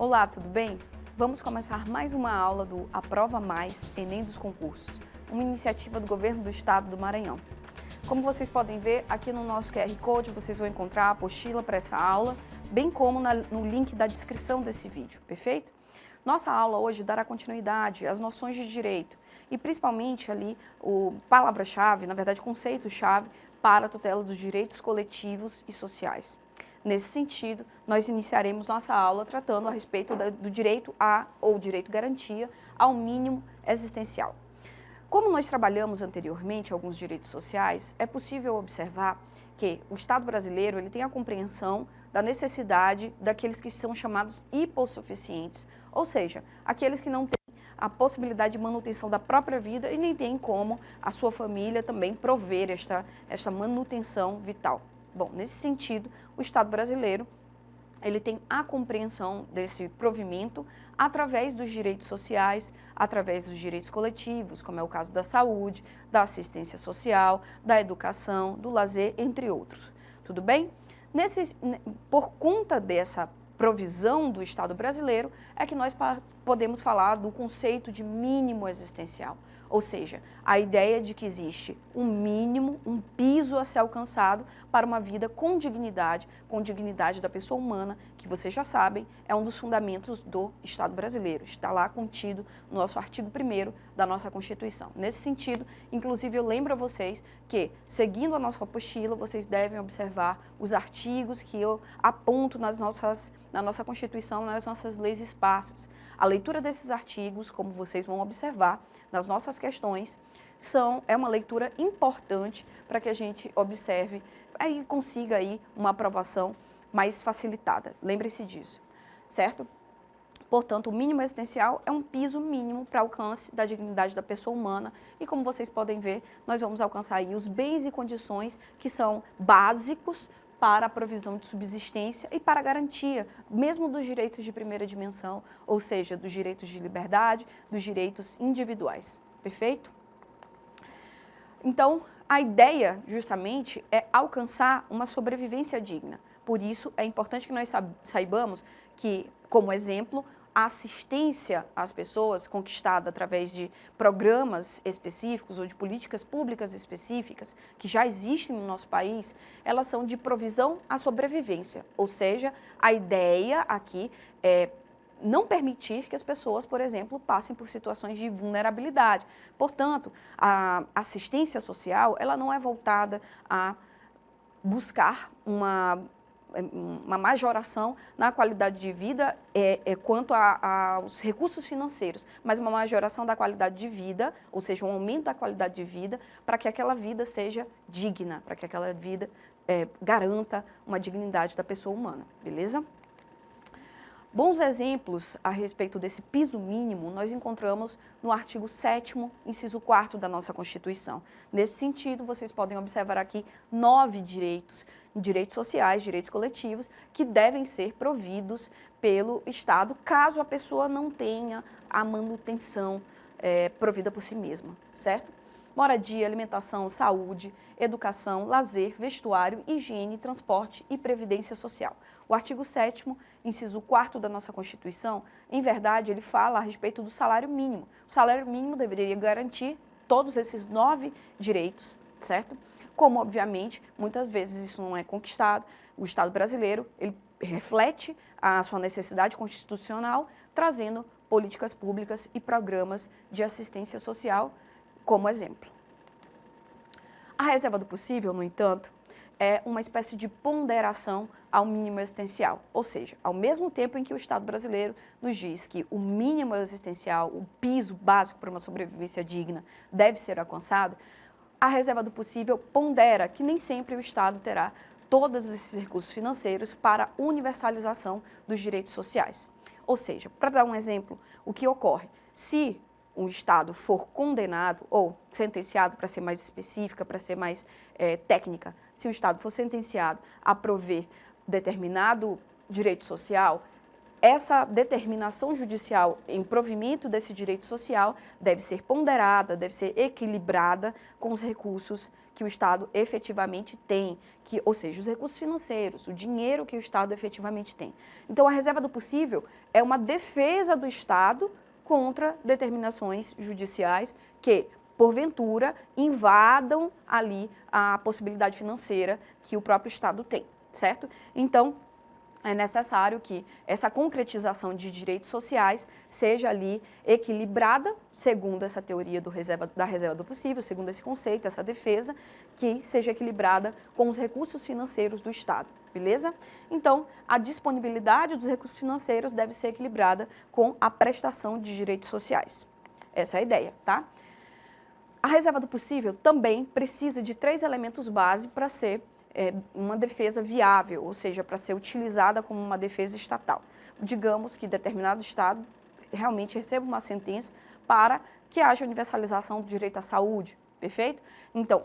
Olá, tudo bem? Vamos começar mais uma aula do Aprova Mais Enem dos Concursos, uma iniciativa do Governo do Estado do Maranhão. Como vocês podem ver, aqui no nosso QR Code vocês vão encontrar a apostila para essa aula, bem como no link da descrição desse vídeo, perfeito? Nossa aula hoje dará continuidade às noções de direito e principalmente ali o palavra-chave, na verdade conceito-chave para a tutela dos direitos coletivos e sociais. Nesse sentido, nós iniciaremos nossa aula tratando a respeito do direito ou direito garantia ao mínimo existencial. Como nós trabalhamos anteriormente alguns direitos sociais, é possível observar que o Estado brasileiro ele tem a compreensão da necessidade daqueles que são chamados hipossuficientes, ou seja, aqueles que não têm a possibilidade de manutenção da própria vida e nem tem como a sua família também prover esta manutenção vital. Bom, nesse sentido, o Estado brasileiro ele tem a compreensão desse provimento através dos direitos sociais, através dos direitos coletivos, como é o caso da saúde, da assistência social, da educação, do lazer, entre outros. Tudo bem? Por conta dessa provisão do Estado brasileiro, é que nós podemos falar do conceito de mínimo existencial. Ou seja, a ideia de que existe um mínimo, um piso a ser alcançado para uma vida com dignidade da pessoa humana, que vocês já sabem, é um dos fundamentos do Estado brasileiro. Está lá contido no nosso artigo 1º da nossa Constituição. Nesse sentido, inclusive eu lembro a vocês que, seguindo a nossa apostila, vocês devem observar os artigos que eu aponto na nossa Constituição, nas nossas leis esparsas. A leitura desses artigos, como vocês vão observar nas nossas questões, é uma leitura importante para que a gente observe e consiga aí uma aprovação mais facilitada. Lembre-se disso, certo? Portanto, o mínimo existencial é um piso mínimo para alcance da dignidade da pessoa humana e, como vocês podem ver, nós vamos alcançar aí os bens e condições que são básicos para a provisão de subsistência e para a garantia, mesmo dos direitos de primeira dimensão, ou seja, dos direitos de liberdade, dos direitos individuais. Perfeito? Então, a ideia, justamente, é alcançar uma sobrevivência digna. Por isso, é importante que nós saibamos que, como exemplo, a assistência às pessoas conquistada através de programas específicos ou de políticas públicas específicas que já existem no nosso país, elas são de provisão à sobrevivência. Ou seja, a ideia aqui é não permitir que as pessoas, por exemplo, passem por situações de vulnerabilidade. Portanto, a assistência social, ela não é voltada a buscar uma majoração na qualidade de vida quanto aos recursos financeiros, mas uma majoração da qualidade de vida, ou seja, um aumento da qualidade de vida para que aquela vida seja digna, para que aquela vida garanta uma dignidade da pessoa humana, beleza? Bons exemplos a respeito desse piso mínimo nós encontramos no artigo 7º, inciso 4º da nossa Constituição. Nesse sentido, vocês podem observar aqui 9 direitos sociais, direitos coletivos, que devem ser providos pelo Estado, caso a pessoa não tenha a manutenção provida por si mesma, certo? Moradia, alimentação, saúde, educação, lazer, vestuário, higiene, transporte e previdência social. O artigo 7º, inciso 4º da nossa Constituição, em verdade, ele fala a respeito do salário mínimo. O salário mínimo deveria garantir todos esses 9 direitos, certo? Como, obviamente, muitas vezes isso não é conquistado, o Estado brasileiro ele reflete a sua necessidade constitucional, trazendo políticas públicas e programas de assistência social como exemplo. A reserva do possível, no entanto, é uma espécie de ponderação ao mínimo existencial, ou seja, ao mesmo tempo em que o Estado brasileiro nos diz que o mínimo existencial, o piso básico para uma sobrevivência digna deve ser alcançado, a reserva do possível pondera que nem sempre o Estado terá todos esses recursos financeiros para a universalização dos direitos sociais. Ou seja, para dar um exemplo, o que ocorre? Se o Estado for condenado ou sentenciado, para ser mais específica, para ser mais técnica, se o Estado for sentenciado a prover determinado direito social, essa determinação judicial em provimento desse direito social deve ser ponderada, deve ser equilibrada com os recursos que o Estado efetivamente tem, ou seja, os recursos financeiros, o dinheiro que o Estado efetivamente tem. Então, a reserva do possível é uma defesa do Estado contra determinações judiciais que, porventura, invadam ali a possibilidade financeira que o próprio Estado tem, certo? Então, é necessário que essa concretização de direitos sociais seja ali equilibrada, segundo essa teoria da reserva do possível, segundo esse conceito, essa defesa, que seja equilibrada com os recursos financeiros do Estado, beleza? Então, a disponibilidade dos recursos financeiros deve ser equilibrada com a prestação de direitos sociais. Essa é a ideia, tá? A reserva do possível também precisa de 3 elementos base para ser uma defesa viável, ou seja, para ser utilizada como uma defesa estatal. Digamos que determinado Estado realmente receba uma sentença para que haja universalização do direito à saúde, perfeito? Então,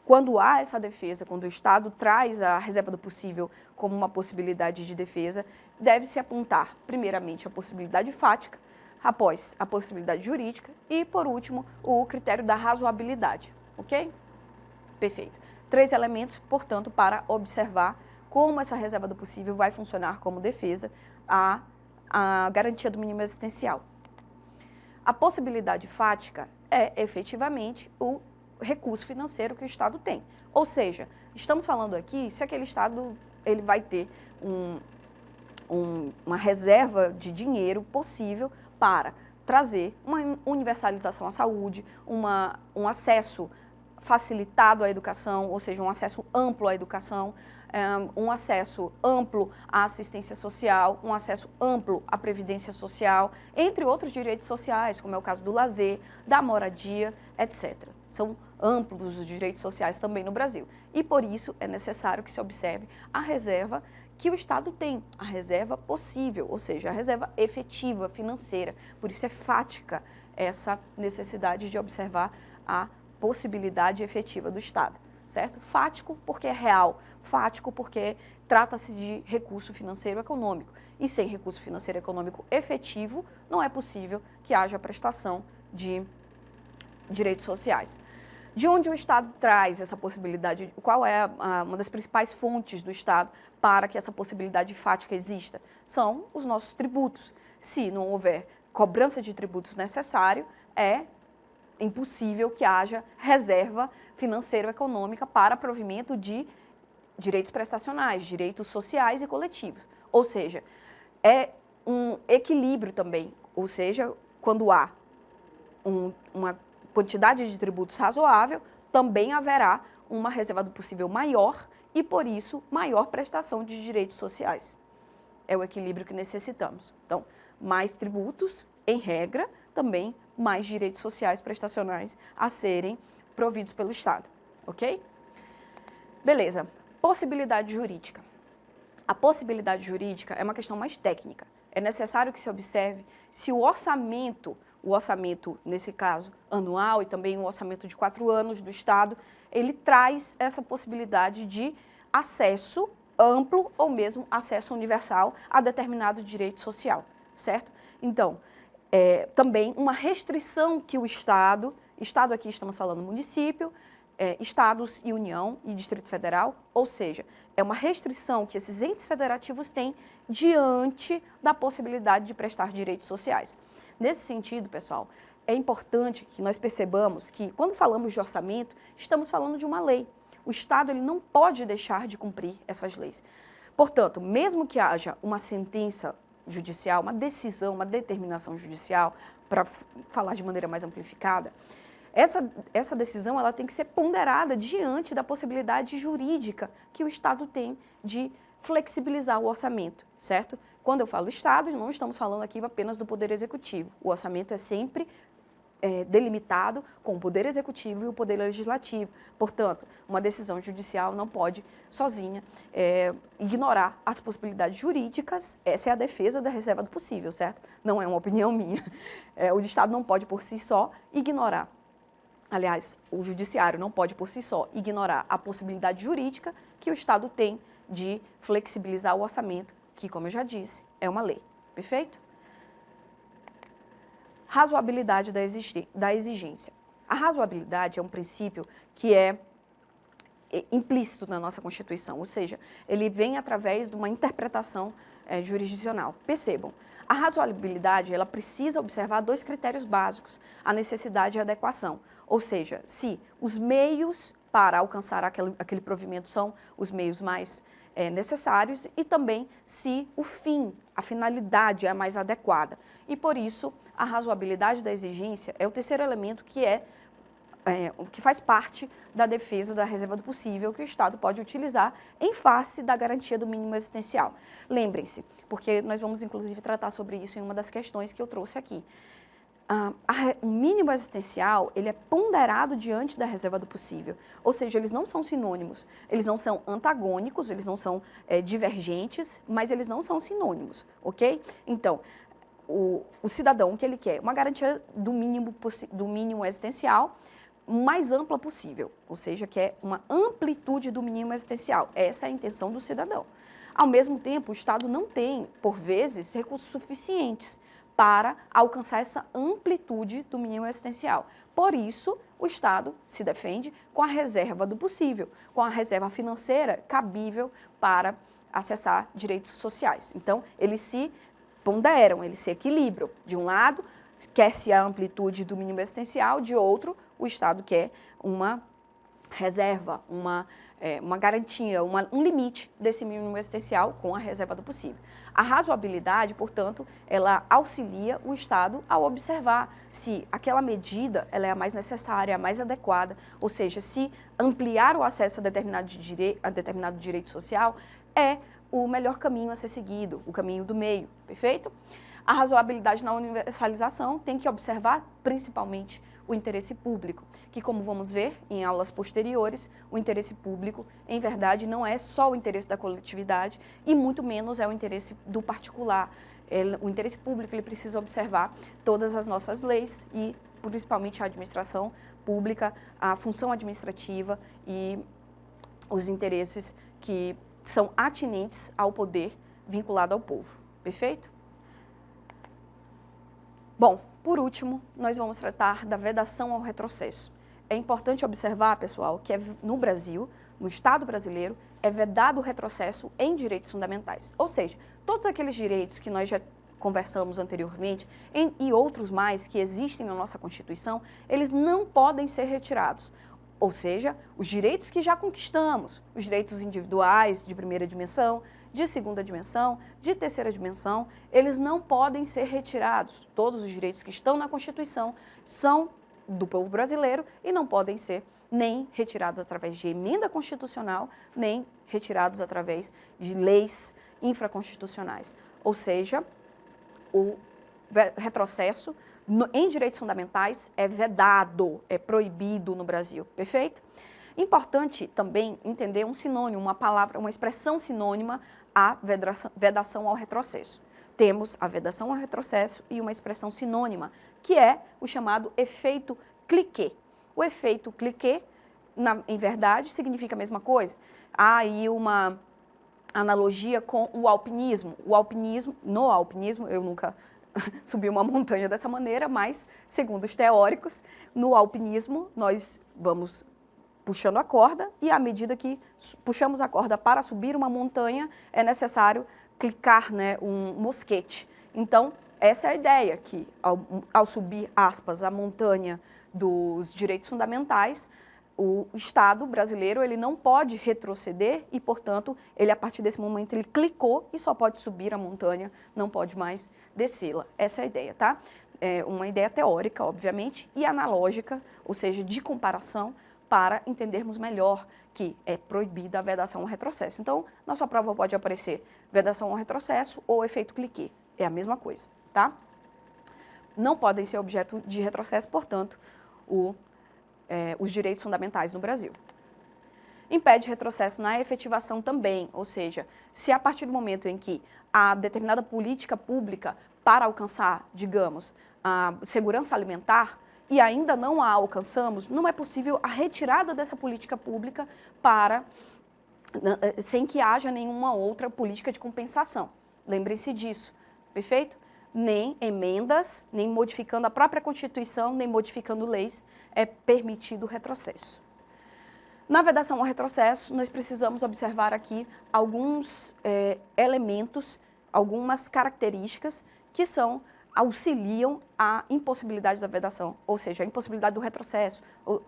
quando há essa defesa, quando o Estado traz a reserva do possível como uma possibilidade de defesa, deve-se apontar, primeiramente, a possibilidade fática, após a possibilidade jurídica e, por último, o critério da razoabilidade, ok? Perfeito. 3 elementos, portanto, para observar como essa reserva do possível vai funcionar como defesa à garantia do mínimo existencial. A possibilidade fática é, efetivamente, o recurso financeiro que o Estado tem. Ou seja, estamos falando aqui se aquele Estado ele vai ter uma reserva de dinheiro possível para trazer uma universalização à saúde, um acesso facilitado à educação, ou seja, um acesso amplo à educação, um acesso amplo à assistência social, um acesso amplo à previdência social, entre outros direitos sociais, como é o caso do lazer, da moradia, etc. São amplos os direitos sociais também no Brasil. E por isso é necessário que se observe a reserva que o Estado tem, a reserva possível, ou seja, a reserva efetiva financeira. Por isso é fática essa necessidade de observar a possibilidade efetiva do Estado, certo? Fático porque é real, fático porque trata-se de recurso financeiro econômico. E sem recurso financeiro econômico efetivo, não é possível que haja prestação de direitos sociais. De onde o Estado traz essa possibilidade? Qual é uma das principais fontes do Estado para que essa possibilidade fática exista? São os nossos tributos. Se não houver cobrança de tributos necessário, é impossível que haja reserva financeiro-econômica para provimento de direitos prestacionais, direitos sociais e coletivos. Ou seja, é um equilíbrio também, ou seja, quando há uma quantidade de tributos razoável, também haverá uma reserva do possível maior e, por isso, maior prestação de direitos sociais. É o equilíbrio que necessitamos. Então, mais tributos, em regra, também mais direitos sociais prestacionais a serem providos pelo Estado, ok? Beleza. Possibilidade jurídica. A possibilidade jurídica é uma questão mais técnica. É necessário que se observe se o orçamento, nesse caso, anual e também o orçamento de 4 anos do Estado, ele traz essa possibilidade de acesso amplo ou mesmo acesso universal a determinado direito social, certo? Então, também uma restrição que o Estado aqui estamos falando município, Estados e União e Distrito Federal, ou seja, é uma restrição que esses entes federativos têm diante da possibilidade de prestar direitos sociais. Nesse sentido, pessoal, é importante que nós percebamos que, quando falamos de orçamento, estamos falando de uma lei. O Estado ele não pode deixar de cumprir essas leis. Portanto, mesmo que haja uma sentença judicial, uma decisão, uma determinação judicial, para falar de maneira mais amplificada, essa decisão ela tem que ser ponderada diante da possibilidade jurídica que o Estado tem de flexibilizar o orçamento, certo? Quando eu falo Estado, não estamos falando aqui apenas do Poder Executivo. O orçamento é sempre delimitado com o Poder Executivo e o Poder Legislativo. Portanto, uma decisão judicial não pode, sozinha, ignorar as possibilidades jurídicas. Essa é a defesa da reserva do possível, certo? Não é uma opinião minha. O Estado não pode, por si só, ignorar. Aliás, o Judiciário não pode, por si só, ignorar a possibilidade jurídica que o Estado tem de flexibilizar o orçamento, que, como eu já disse, é uma lei. perfeito? Razoabilidade da exigência. A razoabilidade é um princípio que é implícito na nossa Constituição, ou seja, ele vem através de uma interpretação jurisdicional. Percebam, a razoabilidade ela precisa observar dois critérios básicos, a necessidade e a adequação, ou seja, se os meios para alcançar aquele provimento são os meios mais necessários e também se o fim, a finalidade é a mais adequada. E por isso, a razoabilidade da exigência é o terceiro elemento que faz parte da defesa da reserva do possível que o Estado pode utilizar em face da garantia do mínimo existencial. Lembrem-se, porque nós vamos inclusive tratar sobre isso em uma das questões que eu trouxe aqui. O mínimo existencial, ele é ponderado diante da reserva do possível, ou seja, eles não são sinônimos, eles não são antagônicos, eles não são divergentes, mas eles não são sinônimos, ok? Então, o cidadão, o que ele quer? Uma garantia do mínimo existencial mais ampla possível, ou seja, que é uma amplitude do mínimo existencial. Essa é a intenção do cidadão. Ao mesmo tempo, o Estado não tem, por vezes, recursos suficientes para alcançar essa amplitude do mínimo existencial. Por isso, o Estado se defende com a reserva do possível, com a reserva financeira cabível para acessar direitos sociais. Então, eles se ponderam, eles se equilibram. De um lado, quer-se a amplitude do mínimo existencial, de outro, o Estado quer uma reserva, uma garantia, um limite desse mínimo existencial com a reserva do possível. A razoabilidade, portanto, ela auxilia o Estado ao observar se aquela medida ela é a mais necessária, a mais adequada, ou seja, se ampliar o acesso a determinado direito social é o melhor caminho a ser seguido, o caminho do meio, perfeito? A razoabilidade na universalização tem que observar principalmente o interesse público, que como vamos ver em aulas posteriores, o interesse público, em verdade, não é só o interesse da coletividade e muito menos é o interesse do particular. O interesse público ele precisa observar todas as nossas leis e principalmente a administração pública, a função administrativa e os interesses que são atinentes ao poder vinculado ao povo. Perfeito? Bom, por último, nós vamos tratar da vedação ao retrocesso. É importante observar, pessoal, que no Brasil, no Estado brasileiro, é vedado o retrocesso em direitos fundamentais. Ou seja, todos aqueles direitos que nós já conversamos anteriormente e outros mais que existem na nossa Constituição, eles não podem ser retirados. Ou seja, os direitos que já conquistamos, os direitos individuais de primeira dimensão, de segunda dimensão, de terceira dimensão, eles não podem ser retirados. Todos os direitos que estão na Constituição são do povo brasileiro e não podem ser nem retirados através de emenda constitucional, nem retirados através de leis infraconstitucionais. Ou seja, o retrocesso em direitos fundamentais é vedado, é proibido no Brasil, perfeito? Importante também entender um sinônimo, uma palavra, uma expressão sinônima à vedação ao retrocesso. Temos a vedação ao retrocesso e uma expressão sinônima, que é o chamado efeito cliquet. O efeito cliquet, em verdade, significa a mesma coisa. Há aí uma analogia com o alpinismo. No alpinismo, eu nunca subi uma montanha dessa maneira, mas, segundo os teóricos, no alpinismo nós vamos puxando a corda e à medida que puxamos a corda para subir uma montanha, é necessário clicar, né, um mosquete. Então, essa é a ideia, que ao subir, aspas, a montanha dos direitos fundamentais, o Estado brasileiro ele não pode retroceder e, portanto, ele a partir desse momento ele clicou e só pode subir a montanha, não pode mais descê-la. Essa é a ideia, tá? É uma ideia teórica, obviamente, e analógica, ou seja, de comparação, para entendermos melhor que é proibida a vedação ao retrocesso. Então, na sua prova pode aparecer vedação ao retrocesso ou efeito cliquet. É a mesma coisa, tá? Não podem ser objeto de retrocesso, portanto, os direitos fundamentais no Brasil. Impede retrocesso na efetivação também, ou seja, se a partir do momento em que há determinada política pública para alcançar, digamos, a segurança alimentar, e ainda não a alcançamos, não é possível a retirada dessa política pública sem que haja nenhuma outra política de compensação. Lembrem-se disso. perfeito? Nem emendas, nem modificando a própria Constituição, nem modificando leis, é permitido o retrocesso. Na vedação ao retrocesso, nós precisamos observar aqui alguns elementos, algumas características que auxiliam a impossibilidade da vedação, ou seja, a impossibilidade do retrocesso,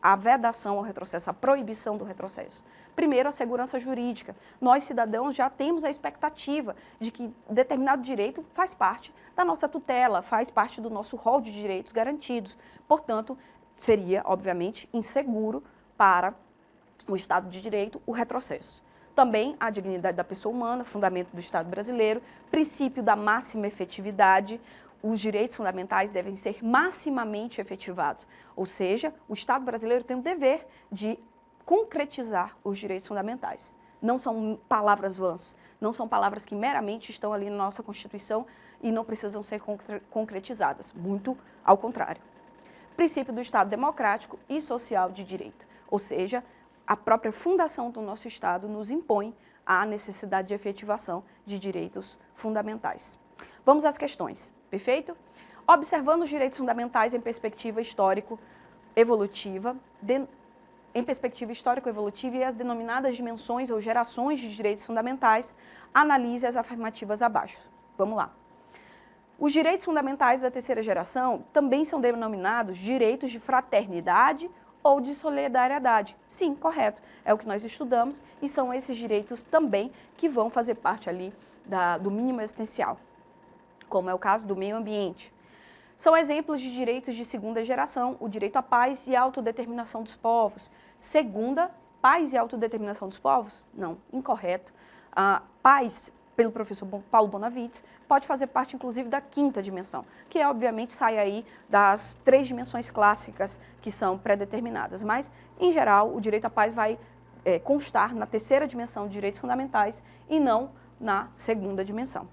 a vedação ao retrocesso, a proibição do retrocesso. Primeiro, a segurança jurídica. Nós, cidadãos, já temos a expectativa de que determinado direito faz parte da nossa tutela, faz parte do nosso rol de direitos garantidos. Portanto, seria, obviamente, inseguro para o Estado de Direito o retrocesso. Também a dignidade da pessoa humana, fundamento do Estado brasileiro, princípio da máxima efetividade. Os direitos fundamentais devem ser maximamente efetivados, ou seja, o Estado brasileiro tem o dever de concretizar os direitos fundamentais. Não são palavras vãs, não são palavras que meramente estão ali na nossa Constituição e não precisam ser concretizadas, muito ao contrário. Princípio do Estado democrático e social de direito, ou seja, a própria fundação do nosso Estado nos impõe a necessidade de efetivação de direitos fundamentais. Vamos às questões, perfeito? Observando os direitos fundamentais em perspectiva histórico-evolutiva, e as denominadas dimensões ou gerações de direitos fundamentais, analise as afirmativas abaixo. Vamos lá. Os direitos fundamentais da terceira geração também são denominados direitos de fraternidade ou de solidariedade. Sim, correto. É o que nós estudamos e são esses direitos também que vão fazer parte ali do mínimo existencial, como é o caso do meio ambiente. São exemplos de direitos de segunda geração, o direito à paz e à autodeterminação dos povos. Segunda, paz e autodeterminação dos povos? Não, incorreto. A paz, pelo professor Paulo Bonavides, pode fazer parte, inclusive, da quinta dimensão, que, obviamente, sai aí das 3 dimensões clássicas que são pré-determinadas. Mas, em geral, o direito à paz vai constar na terceira dimensão de direitos fundamentais e não na segunda dimensão.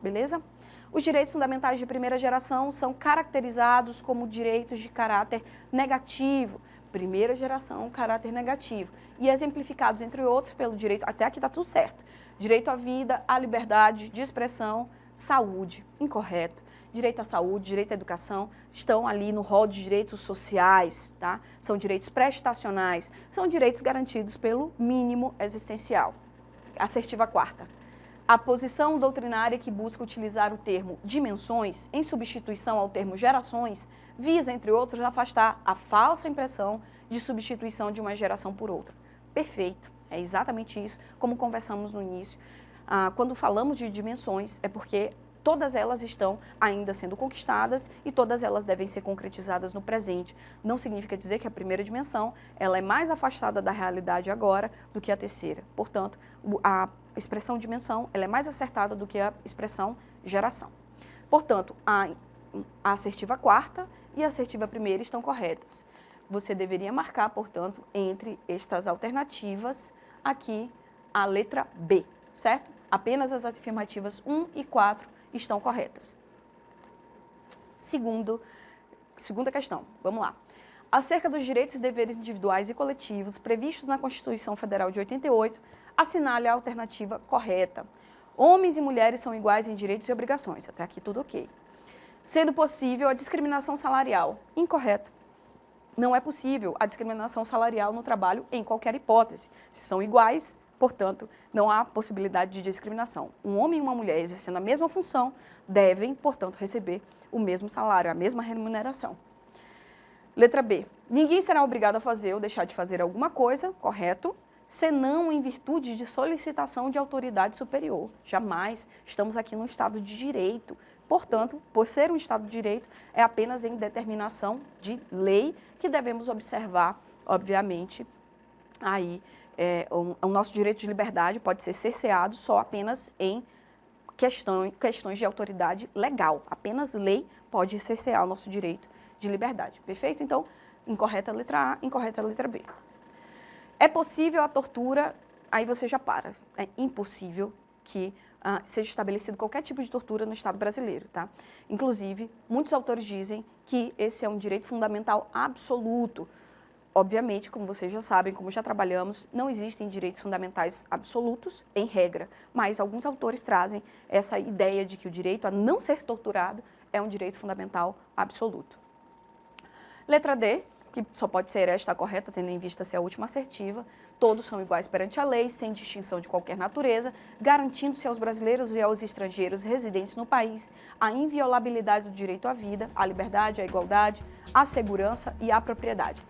Beleza? Os direitos fundamentais de primeira geração são caracterizados como direitos de caráter negativo. Primeira geração, caráter negativo. E exemplificados, entre outros, pelo direito, até aqui está tudo certo. Direito à vida, à liberdade de expressão, saúde, incorreto. Direito à saúde, direito à educação, estão ali no rol de direitos sociais, tá? São direitos prestacionais, são direitos garantidos pelo mínimo existencial. Assertiva quarta. A posição doutrinária que busca utilizar o termo dimensões em substituição ao termo gerações visa, entre outros, afastar a falsa impressão de substituição de uma geração por outra. Perfeito, é exatamente isso, como conversamos no início. Quando falamos de dimensões, é porque todas elas estão ainda sendo conquistadas e todas elas devem ser concretizadas no presente. Não significa dizer que a primeira dimensão ela é mais afastada da realidade agora do que a terceira. Portanto, a expressão dimensão ela é mais acertada do que a expressão geração. Portanto, a assertiva quarta e a assertiva primeira estão corretas. Você deveria marcar, portanto, entre estas alternativas aqui a letra B, certo? Apenas as afirmativas 1 e 4 estão corretas. Segunda questão, vamos lá. Acerca dos direitos e deveres individuais e coletivos previstos na Constituição Federal de 88, assinale a alternativa correta. Homens e mulheres são iguais em direitos e obrigações. Até aqui tudo ok. Sendo possível a discriminação salarial. Incorreto. Não é possível a discriminação salarial no trabalho em qualquer hipótese. Se são iguais, portanto, não há possibilidade de discriminação. Um homem e uma mulher exercendo a mesma função devem, portanto, receber o mesmo salário, a mesma remuneração. Letra B. Ninguém será obrigado a fazer ou deixar de fazer alguma coisa, correto, senão em virtude de solicitação de autoridade superior. Jamais. Estamos aqui num Estado de Direito. Portanto, por ser um Estado de Direito, é apenas em determinação de lei que devemos observar, obviamente, aí o nosso direito de liberdade pode ser cerceado só apenas em questões de autoridade legal. Apenas lei pode cercear o nosso direito de liberdade. Perfeito? Então, incorreta a letra A, incorreta a letra B. É possível a tortura, aí você já para. É impossível que seja estabelecido qualquer tipo de tortura no Estado brasileiro, tá? Inclusive, muitos autores dizem que esse é um direito fundamental absoluto. Obviamente, como vocês já sabem, como já trabalhamos, não existem direitos fundamentais absolutos, em regra, mas alguns autores trazem essa ideia de que o direito a não ser torturado é um direito fundamental absoluto. Letra D, que só pode ser esta a correta, tendo em vista ser a última assertiva, todos são iguais perante a lei, sem distinção de qualquer natureza, garantindo-se aos brasileiros e aos estrangeiros residentes no país a inviolabilidade do direito à vida, à liberdade, à igualdade, à segurança e à propriedade.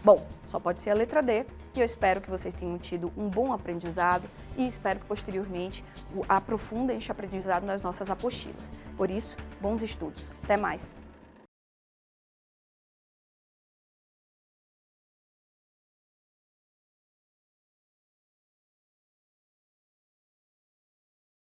Bom, só pode ser a letra D, e eu espero que vocês tenham tido um bom aprendizado e espero que posteriormente aprofundem este aprendizado nas nossas apostilas. Por isso, bons estudos. Até mais!